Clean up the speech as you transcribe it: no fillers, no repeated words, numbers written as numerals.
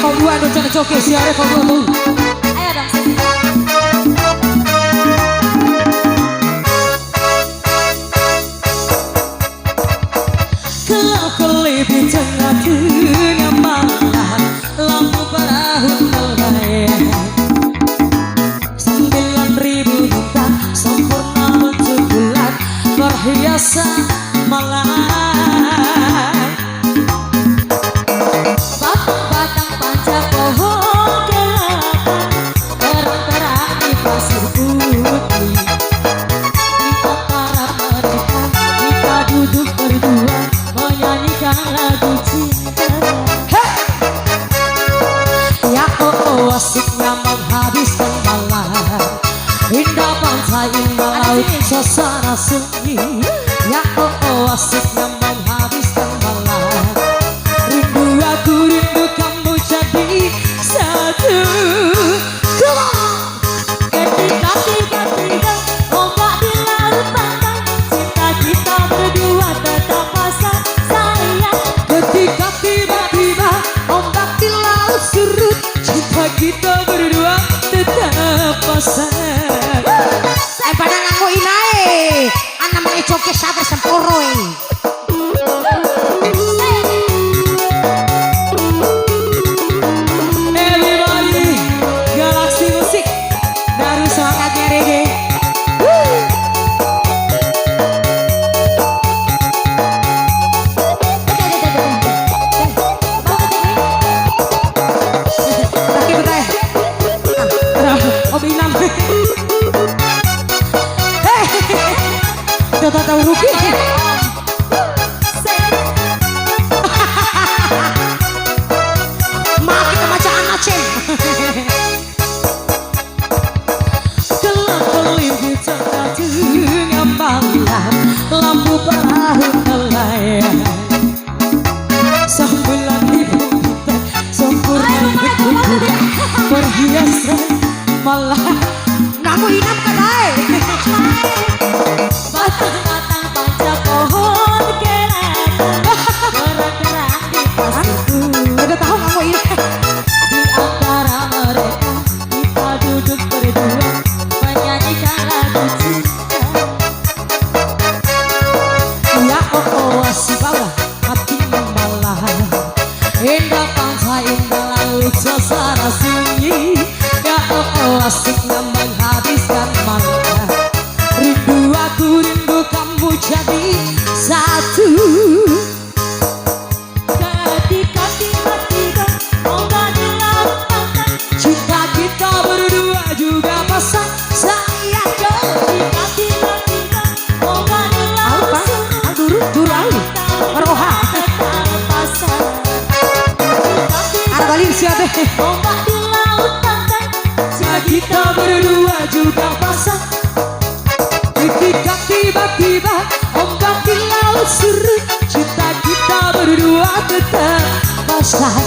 level 2 anu cenah joki sia level 2 tuh. Ayo dong sini. Kelap-kelip di tengah dunia malam, lampu perahu melayang. 9.000 bintang sempurna bentuk bulan perhiasan malam. Batang-batang panjang pohon kelapa terang-terang di pasir putih. Di antara mereka kita duduk berdua menyanyikan lagu cinta. Ya oh asiknya menghabiskan malam, indah pantai indah laut suasana sunyi. Ya oh asiknya menghabiskan malam, rindu aku rindu kamu jadi satu. Come on! Ketika tiba-tiba ombak di laut pantai, cinta kita berdua tetap pasang sayang. Ketika tiba-tiba ombak di laut surut, cinta kita berdua tetap pasang. Pada nganggo inae, anak mae joki sabar semporo. Everybody, Galaxy Musik dari semangatnya reggae. Lagi betai. Obi Nam. Hei, tahu rugi. Maaf kita bacaan aceh. Kelap-kelip di tengah dunia malam, lampu perahu melayang. Sang bulan di bintang sempurna bentuk bulan perhiasan malam. Nganggo inap kadai. Batang-batang panjang pohon kelapa terang-terang di pasir putih. Udah tahu nganggo inap. Di antara mereka kita duduk berdua menyanyikan lagu cinta. Ya oh si bawah hati malam, indah pantai indah laut suasana sunyi. Ya oh asiknya menghabiskan malam, rindu aku rindu kamu jadi satu. Ketika tiba-tiba ombak di laut pantai, cinta kita berdua juga pasang sayang. Ketika tiba-tiba ombak di laut surut, Durau. Maroha. pasang. Arbalin siapa? Ombak di laut pantai, cinta kita berdua juga pasang. Ketika tiba-tiba ombak di laut surut, cinta kita berdua tetap pasang.